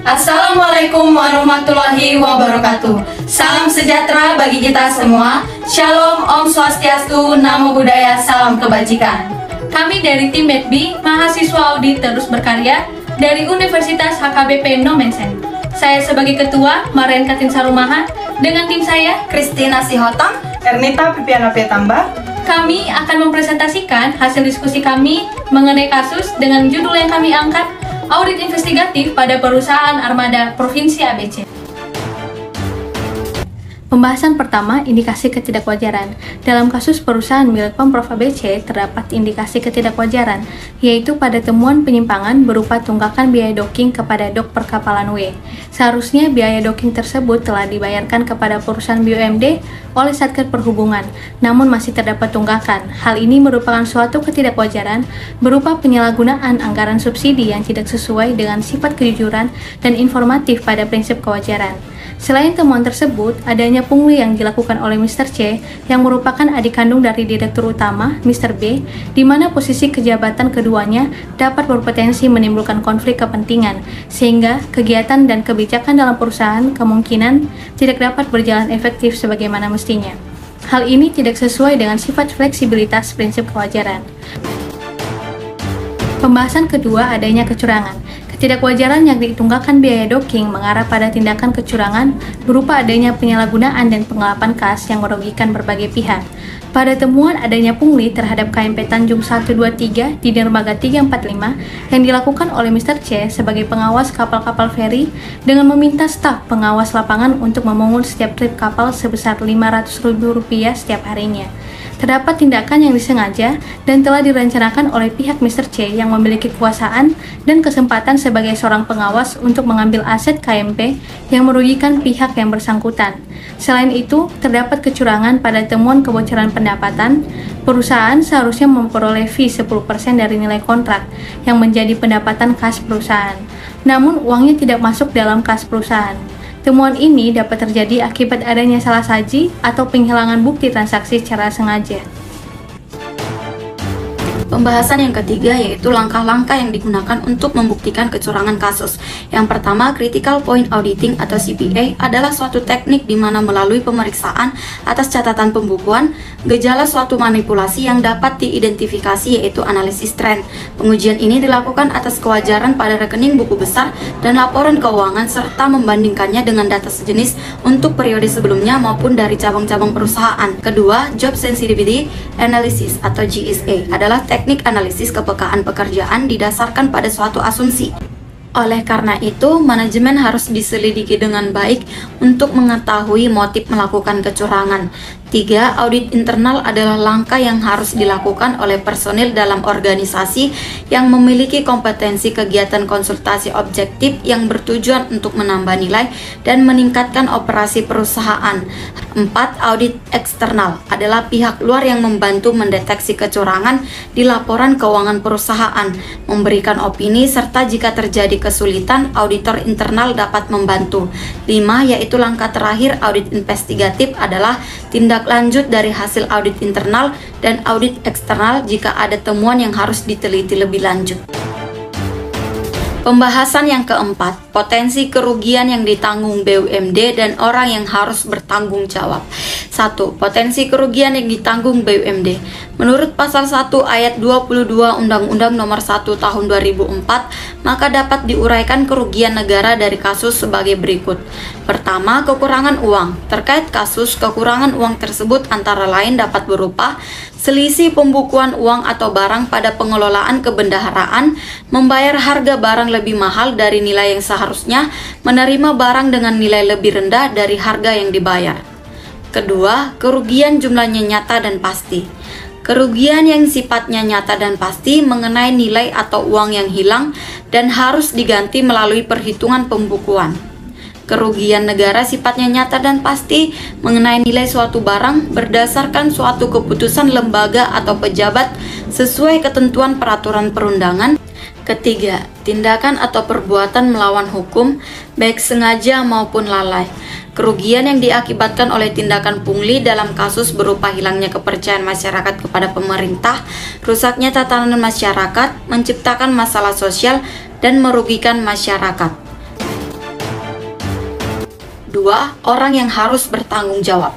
Assalamualaikum warahmatullahi wabarakatuh. Salam sejahtera bagi kita semua. Shalom, Om Swastiastu, Namo Buddhaya, salam kebajikan. Kami dari tim MEDBI, mahasiswa audit terus berkarya dari Universitas HKBP Nomensen. Saya sebagai ketua, Marian Katin Sarumahan, dengan tim saya, Kristina Sihotang, Ernita Pipiana Petamba. Kami akan mempresentasikan hasil diskusi kami mengenai kasus dengan judul yang kami angkat, Audit Investigatif pada Perusahaan Armada Provinsi ABC. Pembahasan pertama, indikasi ketidakwajaran. Dalam kasus perusahaan milik Pemprov ABC, terdapat indikasi ketidakwajaran, yaitu pada temuan penyimpangan berupa tunggakan biaya docking kepada dok perkapalan W. Seharusnya biaya docking tersebut telah dibayarkan kepada perusahaan BUMD oleh Satker Perhubungan, namun masih terdapat tunggakan. Hal ini merupakan suatu ketidakwajaran berupa penyalahgunaan anggaran subsidi yang tidak sesuai dengan sifat kejujuran dan informatif pada prinsip kewajaran. Selain temuan tersebut, adanya pungli yang dilakukan oleh Mr. C yang merupakan adik kandung dari Direktur Utama, Mr. B, di mana posisi kejabatan keduanya dapat berpotensi menimbulkan konflik kepentingan, sehingga kegiatan dan kebijakan dalam perusahaan kemungkinan tidak dapat berjalan efektif sebagaimana mestinya. Hal ini tidak sesuai dengan sifat fleksibilitas prinsip kewajaran. Pembahasan kedua, adanya kecurangan. Ketidakwajaran yang ditunggakan biaya docking mengarah pada tindakan kecurangan berupa adanya penyalahgunaan dan pengelapan kas yang merugikan berbagai pihak. Pada temuan adanya pungli terhadap KMP Tanjung 123 di Dermaga 345 yang dilakukan oleh Mr. C sebagai pengawas kapal-kapal feri dengan meminta staf pengawas lapangan untuk memungut setiap trip kapal sebesar Rp500.000 setiap harinya. Terdapat tindakan yang disengaja dan telah direncanakan oleh pihak Mr. C yang memiliki kekuasaan dan kesempatan sebagai seorang pengawas untuk mengambil aset KMP yang merugikan pihak yang bersangkutan. Selain itu, terdapat kecurangan pada temuan kebocoran pendapatan. Perusahaan seharusnya memperoleh fee 10% dari nilai kontrak yang menjadi pendapatan kas perusahaan. Namun, uangnya tidak masuk dalam kas perusahaan. Temuan ini dapat terjadi akibat adanya salah saji atau penghilangan bukti transaksi secara sengaja. Pembahasan yang ketiga yaitu langkah-langkah yang digunakan untuk membuktikan kecurangan kasus. Yang pertama, Critical Point Auditing atau CPA adalah suatu teknik di mana melalui pemeriksaan atas catatan pembukuan, gejala suatu manipulasi yang dapat diidentifikasi yaitu analisis tren. Pengujian ini dilakukan atas kewajaran pada rekening buku besar dan laporan keuangan serta membandingkannya dengan data sejenis untuk periode sebelumnya maupun dari cabang-cabang perusahaan. Kedua, Job Sensitivity Analysis atau GSA adalah teknik analisis kepekaan pekerjaan didasarkan pada suatu asumsi. Oleh karena itu, manajemen harus diselidiki dengan baik untuk mengetahui motif melakukan kecurangan. 3. Audit internal adalah langkah yang harus dilakukan oleh personil dalam organisasi yang memiliki kompetensi kegiatan konsultasi objektif yang bertujuan untuk menambah nilai dan meningkatkan operasi perusahaan. 4. Audit eksternal adalah pihak luar yang membantu mendeteksi kecurangan di laporan keuangan perusahaan, memberikan opini, serta jika terjadi kesulitan, auditor internal dapat membantu. 5. Yaitu langkah terakhir, audit investigatif adalah tindak lanjut dari hasil audit internal dan audit eksternal jika ada temuan yang harus diteliti lebih lanjut. Pembahasan yang keempat, potensi kerugian yang ditanggung BUMD dan orang yang harus bertanggung jawab. 1. Potensi kerugian yang ditanggung BUMD. Menurut pasal 1 ayat 22 Undang-Undang Nomor 1 Tahun 2004, maka dapat diuraikan kerugian negara dari kasus sebagai berikut. Pertama, kekurangan uang. Terkait kasus, kekurangan uang tersebut antara lain dapat berupa selisih pembukuan uang atau barang pada pengelolaan kebendaharaan, membayar harga barang lebih mahal dari nilai yang seharusnya, menerima barang dengan nilai lebih rendah dari harga yang dibayar. Kedua, kerugian jumlahnya nyata dan pasti. Kerugian yang sifatnya nyata dan pasti mengenai nilai atau uang yang hilang dan harus diganti melalui perhitungan pembukuan. Kerugian negara sifatnya nyata dan pasti mengenai nilai suatu barang berdasarkan suatu keputusan lembaga atau pejabat sesuai ketentuan peraturan perundangan. Ketiga, tindakan atau perbuatan melawan hukum, baik sengaja maupun lalai. Kerugian yang diakibatkan oleh tindakan pungli dalam kasus berupa hilangnya kepercayaan masyarakat kepada pemerintah, rusaknya tatanan masyarakat, menciptakan masalah sosial, dan merugikan masyarakat. 2. Orang yang harus bertanggung jawab.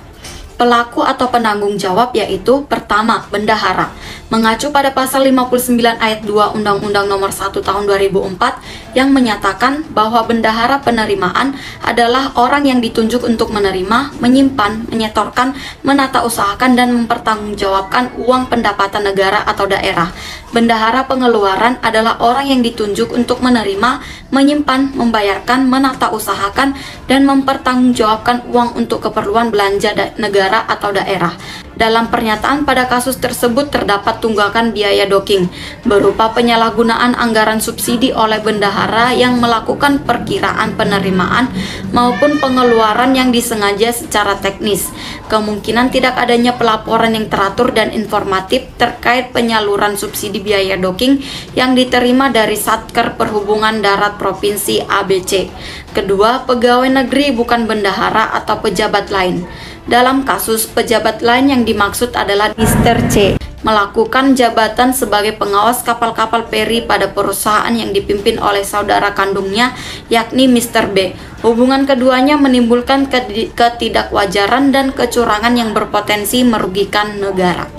Pelaku atau penanggung jawab yaitu pertama, bendahara. Mengacu pada pasal 59 ayat 2 Undang-Undang Nomor 1 Tahun 2004 yang menyatakan bahwa bendahara penerimaan adalah orang yang ditunjuk untuk menerima, menyimpan, menyetorkan, menata usahakan dan mempertanggungjawabkan uang pendapatan negara atau daerah. Bendahara pengeluaran adalah orang yang ditunjuk untuk menerima, menyimpan, membayarkan, menata usahakan dan mempertanggungjawabkan uang untuk keperluan belanja negara atau daerah. Dalam pernyataan pada kasus tersebut terdapat tunggakan biaya docking berupa penyalahgunaan anggaran subsidi oleh bendahara yang melakukan perkiraan penerimaan maupun pengeluaran yang disengaja secara teknis. Kemungkinan tidak adanya pelaporan yang teratur dan informatif terkait penyaluran subsidi biaya docking yang diterima dari Satker Perhubungan Darat Provinsi ABC. Kedua, pegawai negeri bukan bendahara atau pejabat lain. Dalam kasus, pejabat lain yang dimaksud adalah Mr. C melakukan jabatan sebagai pengawas kapal-kapal feri pada perusahaan yang dipimpin oleh saudara kandungnya, yakni Mr. B. Hubungan keduanya menimbulkan ketidakwajaran dan kecurangan yang berpotensi merugikan negara.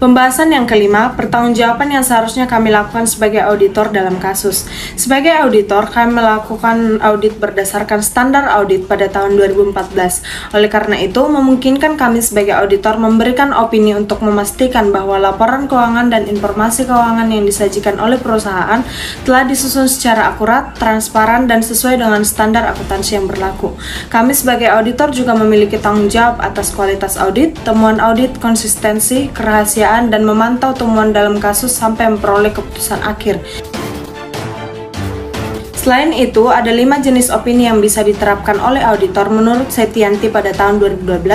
Pembahasan yang kelima, pertanggungjawaban yang seharusnya kami lakukan sebagai auditor dalam kasus. Sebagai auditor, kami melakukan audit berdasarkan standar audit pada tahun 2014. Oleh karena itu, memungkinkan kami sebagai auditor memberikan opini untuk memastikan bahwa laporan keuangan dan informasi keuangan yang disajikan oleh perusahaan telah disusun secara akurat, transparan, dan sesuai dengan standar akuntansi yang berlaku. Kami sebagai auditor juga memiliki tanggung jawab atas kualitas audit, temuan audit, konsistensi, kerahasiaan, dan memantau temuan dalam kasus sampai memperoleh keputusan akhir. Selain itu, ada 5 jenis opini yang bisa diterapkan oleh auditor menurut Setianti pada tahun 2012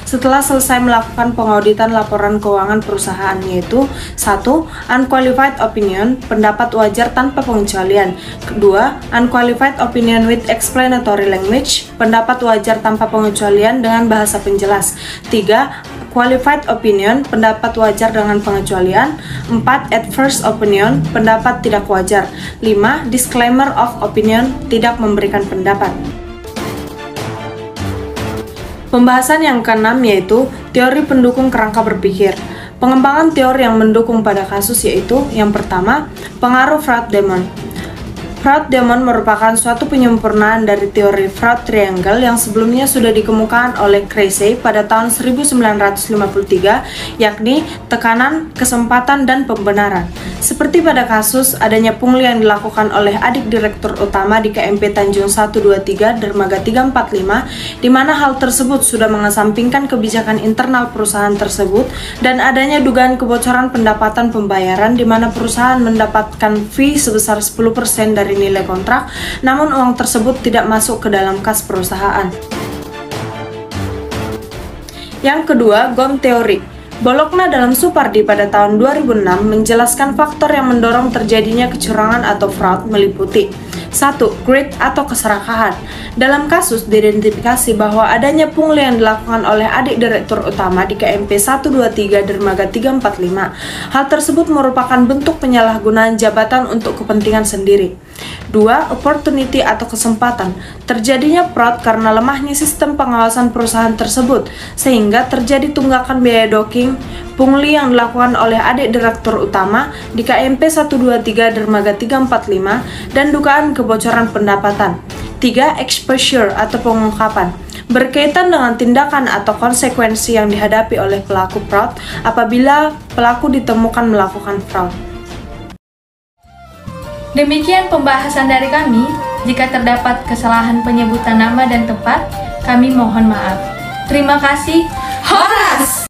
setelah selesai melakukan pengauditan laporan keuangan perusahaan, yaitu 1. Unqualified opinion, pendapat wajar tanpa pengecualian. 2. Unqualified opinion with explanatory language, pendapat wajar tanpa pengecualian dengan bahasa penjelas. 3. Qualified opinion, pendapat wajar dengan pengecualian. 4. Adverse opinion, pendapat tidak wajar. 5. Disclaimer of opinion, tidak memberikan pendapat. Pembahasan yang keenam yaitu teori pendukung kerangka berpikir. Pengembangan teori yang mendukung pada kasus yaitu yang pertama, pengaruh Freud-Demon. Freud-Demon merupakan suatu penyempurnaan dari teori Freud Triangle yang sebelumnya sudah dikemukakan oleh Krejci pada tahun 1953, yakni tekanan, kesempatan, dan pembenaran. Seperti pada kasus adanya pungli yang dilakukan oleh adik direktur utama di KMP Tanjung 123 Dermaga 345, di mana hal tersebut sudah mengesampingkan kebijakan internal perusahaan tersebut dan adanya dugaan kebocoran pendapatan pembayaran di mana perusahaan mendapatkan fee sebesar 10% dari nilai kontrak, namun uang tersebut tidak masuk ke dalam kas perusahaan. Yang kedua, GOM teori. Bologna dalam Supardi pada tahun 2006 menjelaskan faktor yang mendorong terjadinya kecurangan atau fraud meliputi 1. Greed atau keserakahan. Dalam kasus diidentifikasi bahwa adanya pungli yang dilakukan oleh adik direktur utama di KMP 123 Dermaga 345. Hal tersebut merupakan bentuk penyalahgunaan jabatan untuk kepentingan sendiri. 2. Opportunity atau kesempatan. Terjadinya fraud karena lemahnya sistem pengawasan perusahaan tersebut, sehingga terjadi tunggakan biaya docking, pungli yang dilakukan oleh adik direktur utama di KMP 123 Dermaga 345, dan dugaan kebocoran pendapatan. 3. Exposure atau pengungkapan. Berkaitan dengan tindakan atau konsekuensi yang dihadapi oleh pelaku fraud apabila pelaku ditemukan melakukan fraud. Demikian pembahasan dari kami. Jika terdapat kesalahan penyebutan nama dan tempat, kami mohon maaf. Terima kasih. Horas!